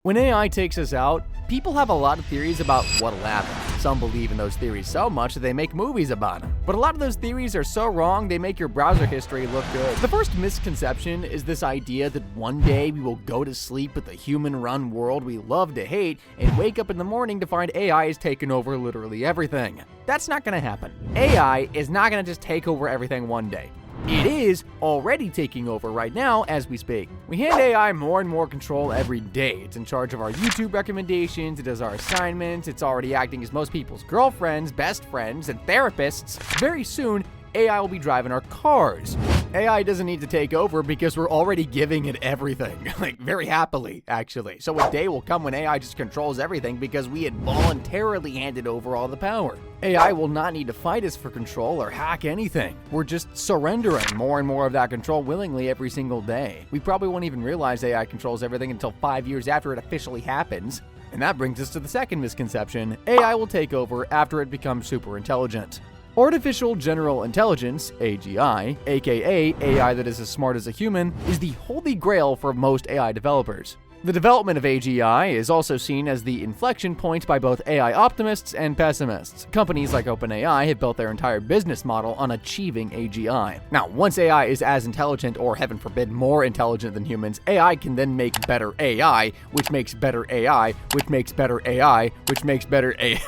When AI takes us out, people have a lot of theories about what'll happen. Some believe in those theories so much that they make movies about them. But a lot of those theories are so wrong, they make your browser history look good. The first misconception is this idea that one day we will go to sleep with the human-run world we love to hate and wake up in the morning to find AI has taken over literally everything. That's not gonna happen. AI is not gonna just take over everything one day. It is already taking over right now as we speak. We hand AI more and more control every day. It's in charge of our YouTube recommendations, it does our assignments, it's already acting as most people's girlfriends, best friends, and therapists. Very soon, AI will be driving our cars. AI doesn't need to take over because we're already giving it everything. Like, very happily, actually. So a day will come when AI just controls everything because we had voluntarily handed over all the power. AI will not need to fight us for control or hack anything. We're just surrendering more and more of that control willingly every single day. We probably won't even realize AI controls everything until 5 years after it officially happens. And that brings us to the second misconception. AI will take over after it becomes super intelligent. Artificial General Intelligence, AGI, aka AI that is as smart as a human, is the holy grail for most AI developers. The development of AGI is also seen as the inflection point by both AI optimists and pessimists. Companies like OpenAI have built their entire business model on achieving AGI. Now, once AI is as intelligent, or heaven forbid, more intelligent than humans, AI can then make better AI, which makes better AI, which makes better AI, which makes better AI.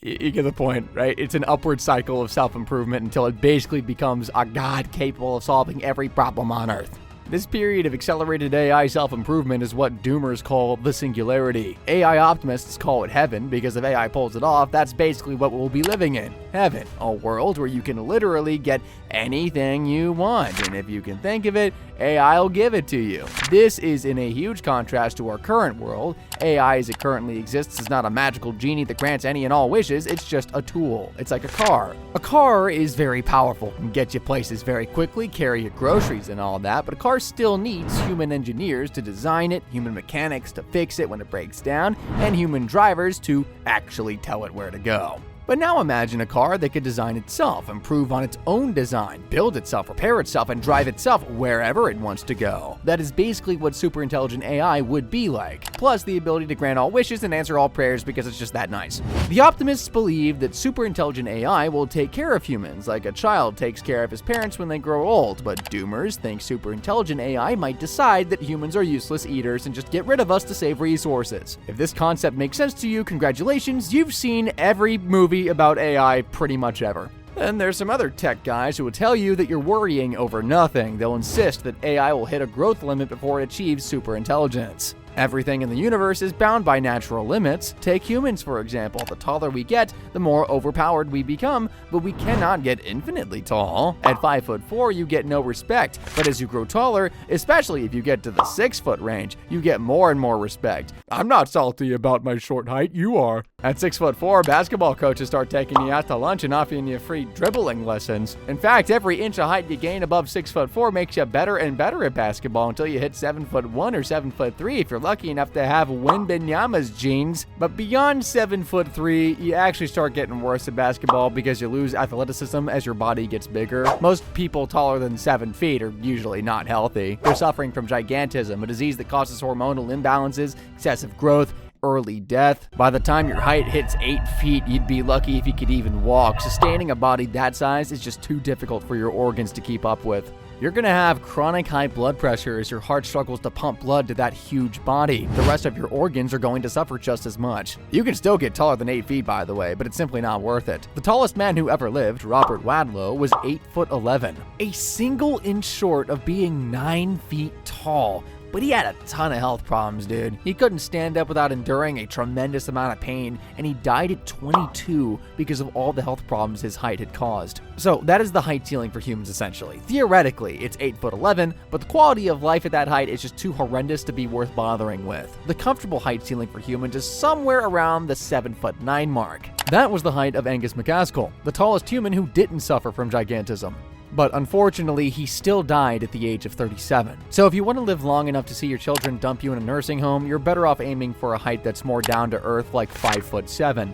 You get the point, right? It's an upward cycle of self-improvement until it basically becomes a god capable of solving every problem on Earth. This period of accelerated AI self-improvement is what doomers call the singularity. AI optimists call it heaven because if AI pulls it off, that's basically what we'll be living in. Heaven, a world where you can literally get anything you want, and if you can think of it, AI will give it to you. This is in a huge contrast to our current world. AI as it currently exists is not a magical genie that grants any and all wishes, it's just a tool. It's like a car. A car is very powerful, can get you places very quickly, carry your groceries and all that, but a car still needs human engineers to design it, human mechanics to fix it when it breaks down, and human drivers to actually tell it where to go. But now imagine a car that could design itself, improve on its own design, build itself, repair itself, and drive itself wherever it wants to go. That is basically what super intelligent AI would be like, plus the ability to grant all wishes and answer all prayers because it's just that nice. The optimists believe that super intelligent AI will take care of humans, like a child takes care of his parents when they grow old, but doomers think super intelligent AI might decide that humans are useless eaters and just get rid of us to save resources. If this concept makes sense to you, congratulations, you've seen every movie about AI pretty much ever. Then there's some other tech guys who will tell you that you're worrying over nothing. They'll insist that AI will hit a growth limit before it achieves super intelligence. Everything in the universe is bound by natural limits. Take humans, for example. The taller we get, the more overpowered we become, but we cannot get infinitely tall. At 5'4", you get no respect, but as you grow taller, especially if you get to the 6-foot range, you get more and more respect. I'm not salty about my short height, you are. At 6'4", basketball coaches start taking you out to lunch and offering you free dribbling lessons. In fact, every inch of height you gain above 6'4" makes you better and better at basketball until you hit 7'1" or 7'3" if you're lucky enough to have Wembanyama's genes. But beyond 7'3", you actually start getting worse at basketball because you lose athleticism as your body gets bigger. Most people taller than 7 feet are usually not healthy. They're suffering from gigantism, a disease that causes hormonal imbalances, excessive growth, early death. By the time your height hits 8 feet, you'd be lucky if you could even walk. Sustaining a body that size is just too difficult for your organs to keep up with. You're gonna have chronic high blood pressure as your heart struggles to pump blood to that huge body. The rest of your organs are going to suffer just as much. You can still get taller than 8 feet, by the way, but it's simply not worth it. The tallest man who ever lived, Robert Wadlow, was 8'11", a single inch short of being 9 feet tall. But he had a ton of health problems, dude. He couldn't stand up without enduring a tremendous amount of pain, and he died at 22 because of all the health problems his height had caused. So that is the height ceiling for humans, essentially. Theoretically, it's 8'11", but the quality of life at that height is just too horrendous to be worth bothering with. The comfortable height ceiling for humans is somewhere around the 7'9" mark. That was the height of Angus MacAskill, the tallest human who didn't suffer from gigantism. But unfortunately, he still died at the age of 37. So if you want to live long enough to see your children dump you in a nursing home, you're better off aiming for a height that's more down to earth, like 5'7".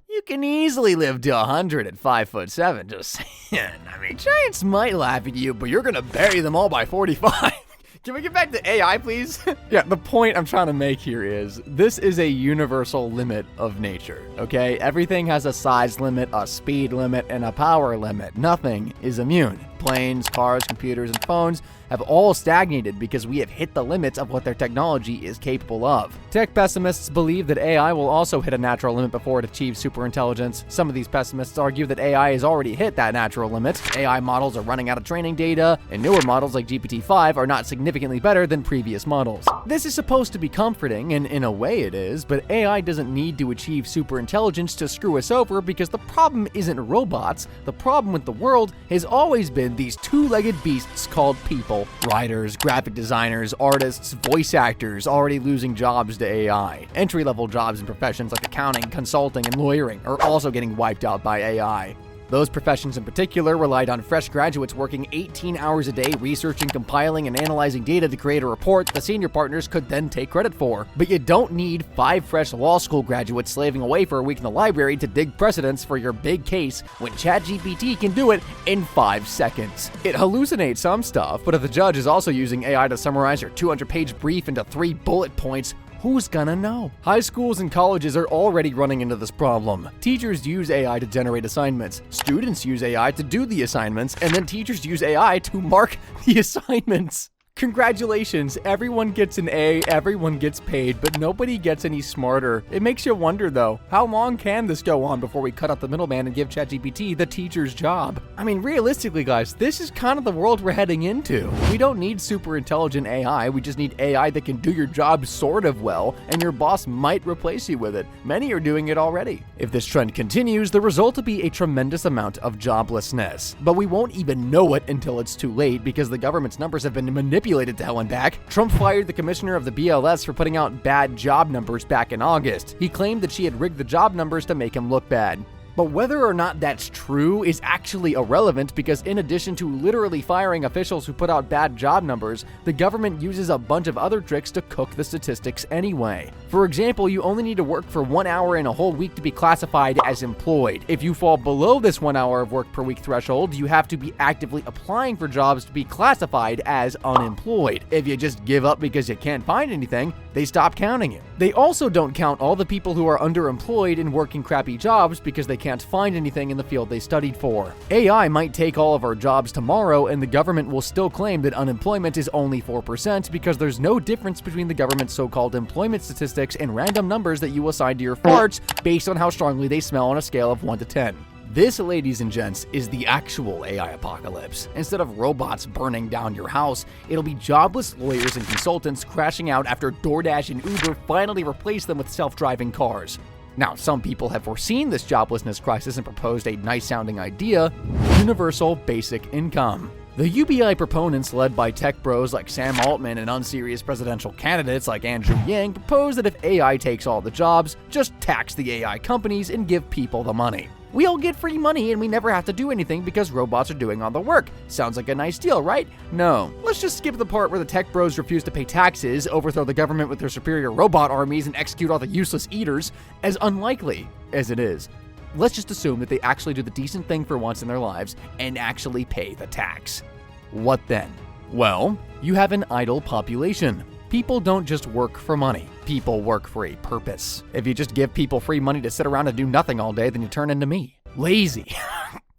You can easily live to 100 at 5'7", just saying. I mean, giants might laugh at you, but you're gonna bury them all by 45. Can we get back to AI, please? Yeah, the point I'm trying to make here is this is a universal limit of nature, okay? Everything has a size limit, a speed limit, and a power limit. Nothing is immune. Planes, cars, computers, and phones have all stagnated because we have hit the limits of what their technology is capable of. Tech pessimists believe that AI will also hit a natural limit before it achieves superintelligence. Some of these pessimists argue that AI has already hit that natural limit. AI models are running out of training data, and newer models like GPT-5 are not significantly better than previous models. This is supposed to be comforting, and in a way it is, but AI doesn't need to achieve superintelligence to screw us over because the problem isn't robots. The problem with the world has always been these two-legged beasts called people. Writers, graphic designers, artists, voice actors already losing jobs to AI. Entry-level jobs in professions like accounting, consulting, and lawyering are also getting wiped out by AI. Those professions in particular relied on fresh graduates working 18 hours a day researching, compiling, and analyzing data to create a report the senior partners could then take credit for. But you don't need 5 fresh law school graduates slaving away for a week in the library to dig precedents for your big case when ChatGPT can do it in 5 seconds. It hallucinates some stuff, but if the judge is also using AI to summarize your 200-page brief into 3 bullet points, who's gonna know? High schools and colleges are already running into this problem. Teachers use AI to generate assignments, students use AI to do the assignments, and then teachers use AI to mark the assignments. Congratulations, everyone gets an A, everyone gets paid, but nobody gets any smarter. It makes you wonder though, how long can this go on before we cut out the middleman and give ChatGPT the teacher's job? I mean, realistically guys, this is kind of the world we're heading into. We don't need super intelligent AI, we just need AI that can do your job sort of well, and your boss might replace you with it. Many are doing it already. If this trend continues, the result will be a tremendous amount of joblessness. But we won't even know it until it's too late because the government's numbers have been manipulated to hell and back. Trump fired the commissioner of the BLS for putting out bad job numbers back in August. He claimed that she had rigged the job numbers to make him look bad. But whether or not that's true is actually irrelevant because in addition to literally firing officials who put out bad job numbers, the government uses a bunch of other tricks to cook the statistics anyway. For example, you only need to work for 1 hour in a whole week to be classified as employed. If you fall below this 1 hour of work per week threshold, you have to be actively applying for jobs to be classified as unemployed. If you just give up because you can't find anything, they stop counting you. They also don't count all the people who are underemployed and working crappy jobs because they can't find anything in the field they studied for. AI might take all of our jobs tomorrow and the government will still claim that unemployment is only 4% because there's no difference between the government's so-called employment statistics and random numbers that you assign to your farts based on how strongly they smell on a scale of 1 to 10. This, ladies and gents, is the actual AI apocalypse. Instead of robots burning down your house, it'll be jobless lawyers and consultants crashing out after DoorDash and Uber finally replace them with self-driving cars. Now, some people have foreseen this joblessness crisis and proposed a nice-sounding idea: universal basic income. The UBI proponents, led by tech bros like Sam Altman and unserious presidential candidates like Andrew Yang, propose that if AI takes all the jobs, just tax the AI companies and give people the money. We all get free money and we never have to do anything because robots are doing all the work. Sounds like a nice deal, right? No. Let's just skip the part where the tech bros refuse to pay taxes, overthrow the government with their superior robot armies, and execute all the useless eaters, as unlikely as it is. Let's just assume that they actually do the decent thing for once in their lives and actually pay the tax. What then? Well, you have an idle population. People don't just work for money. People work for a purpose. If you just give people free money to sit around and do nothing all day, then you turn into me. Lazy.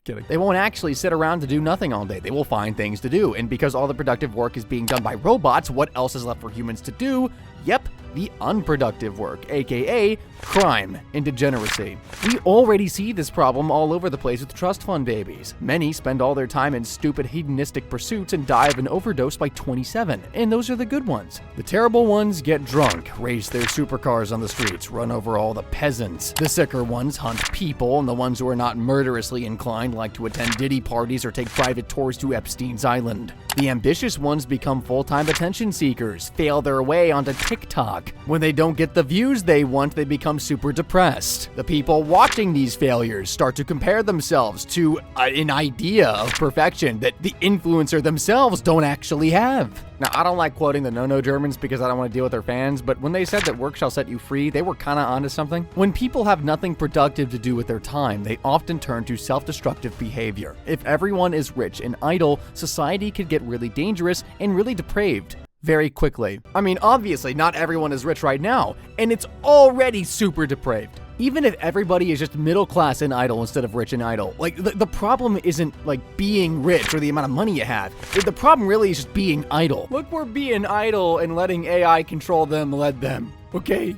Kidding. They won't actually sit around to do nothing all day. They will find things to do. And because all the productive work is being done by robots, what else is left for humans to do? Yep, the unproductive work, aka crime and degeneracy. We already see this problem all over the place with trust fund babies. Many spend all their time in stupid hedonistic pursuits and die of an overdose by 27, and those are the good ones. The terrible ones get drunk, race their supercars on the streets, run over all the peasants. The sicker ones hunt people, and the ones who are not murderously inclined like to attend Diddy parties or take private tours to Epstein's Island. The ambitious ones become full-time attention seekers, fail their way onto TikTok. When they don't get the views they want, they become super depressed. The people watching these failures start to compare themselves to an idea of perfection that the influencer themselves don't actually have. Now, I don't like quoting the no-no Germans because I don't want to deal with their fans, but when they said that work shall set you free, they were kind of onto something. When people have nothing productive to do with their time, they often turn to self-destructive behavior. If everyone is rich and idle, society could get really dangerous and really depraved. very quickly. I mean, obviously, not everyone is rich right now, and it's already super depraved. Even if everybody is just middle class and idle instead of rich and idle, like the problem isn't like being rich or the amount of money you have. The problem really is just being idle. Look, we're being idle and letting AI control them, led them. Okay?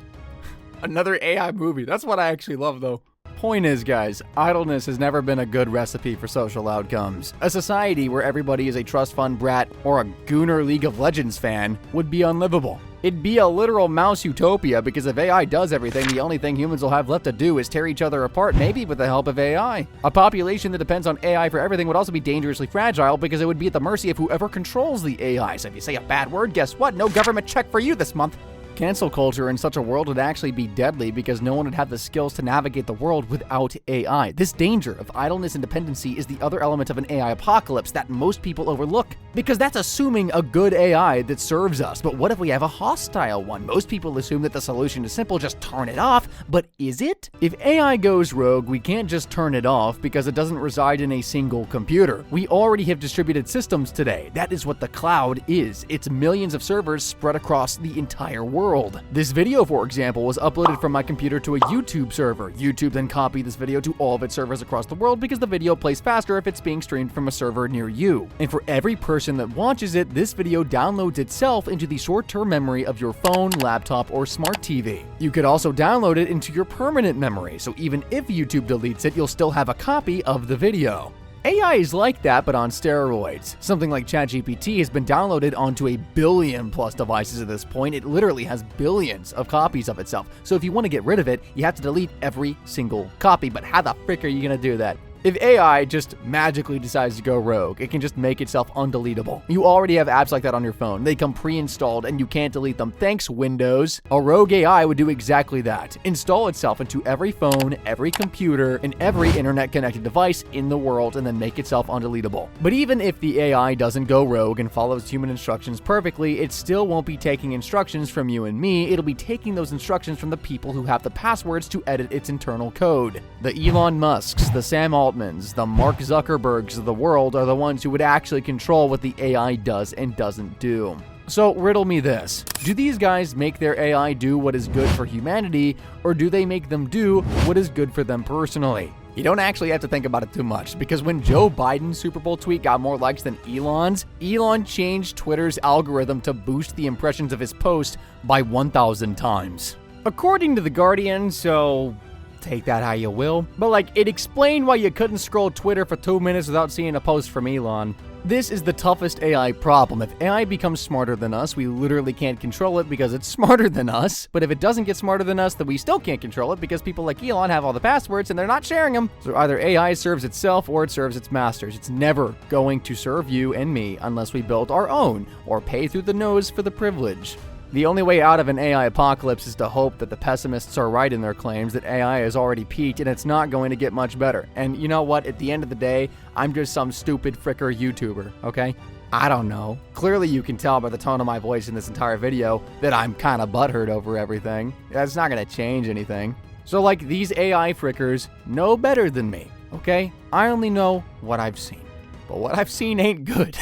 Another AI movie. That's what I actually love, though. Point is, guys, idleness has never been a good recipe for social outcomes. A society where everybody is a trust fund brat or a gooner League of Legends fan would be unlivable. It'd be a literal mouse utopia, because if AI does everything, the only thing humans will have left to do is tear each other apart, maybe with the help of AI. A population that depends on AI for everything would also be dangerously fragile, because it would be at the mercy of whoever controls the AI. So if you say a bad word, guess what? No government check for you this month. Cancel culture in such a world would actually be deadly, because no one would have the skills to navigate the world without AI. This danger of idleness and dependency is the other element of an AI apocalypse that most people overlook, because that's assuming a good AI that serves us. But what if we have a hostile one? Most people assume that the solution is simple, just turn it off. But is it? If AI goes rogue, we can't just turn it off, because it doesn't reside in a single computer. We already have distributed systems today. That is what the cloud is. It's millions of servers spread across the entire world. This video, for example, was uploaded from my computer to a YouTube server. YouTube then copied this video to all of its servers across the world, because the video plays faster if it's being streamed from a server near you. And for every person that watches it, this video downloads itself into the short-term memory of your phone, laptop, or smart TV. You could also download it into your permanent memory, so even if YouTube deletes it, you'll still have a copy of the video. AI is like that, but on steroids. Something like ChatGPT has been downloaded onto a billion-plus devices at this point. It literally has billions of copies of itself. So if you want to get rid of it, you have to delete every single copy. But how the frick are you going to do that? If AI just magically decides to go rogue, it can just make itself undeletable. You already have apps like that on your phone. They come pre-installed and you can't delete them. Thanks, Windows. A rogue AI would do exactly that. Install itself into every phone, every computer, and every internet-connected device in the world, and then make itself undeletable. But even if the AI doesn't go rogue and follows human instructions perfectly, it still won't be taking instructions from you and me. It'll be taking those instructions from the people who have the passwords to edit its internal code. The Elon Musks, the Sam Altmans, the Mark Zuckerbergs of the world are the ones who would actually control what the AI does and doesn't do. So riddle me this. Do these guys make their AI do what is good for humanity, or do they make them do what is good for them personally? You don't actually have to think about it too much, because when Joe Biden's Super Bowl tweet got more likes than Elon's, Elon changed Twitter's algorithm to boost the impressions of his post by 1,000 times. According to The Guardian, so take that how you will, but like, it explained why you couldn't scroll Twitter for 2 minutes without seeing a post from Elon. This is the toughest AI problem. If AI becomes smarter than us, we literally can't control it because it's smarter than us. But if it doesn't get smarter than us, then we still can't control it, because people like Elon have all the passwords and they're not sharing them. So either AI serves itself or it serves its masters. It's never going to serve you and me unless we build our own or pay through the nose for the privilege. The only way out of an AI apocalypse is to hope that the pessimists are right in their claims that AI has already peaked and it's not going to get much better. And you know what? At the end of the day, I'm just some stupid fricker YouTuber, okay? I don't know. Clearly you can tell by the tone of my voice in this entire video that I'm kind of butthurt over everything. That's not going to change anything. So like, these AI frickers know better than me, okay? I only know what I've seen. But what I've seen ain't good.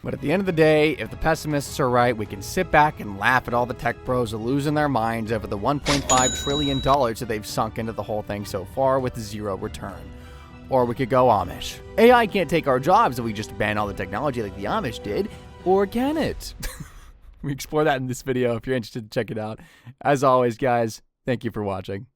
But at the end of the day, if the pessimists are right, we can sit back and laugh at all the tech pros losing their minds over the $1.5 trillion that they've sunk into the whole thing so far with zero return. Or we could go Amish. AI can't take our jobs if we just ban all the technology like the Amish did, or can it? We explore that in this video if you're interested, check it out. As always, guys, thank you for watching.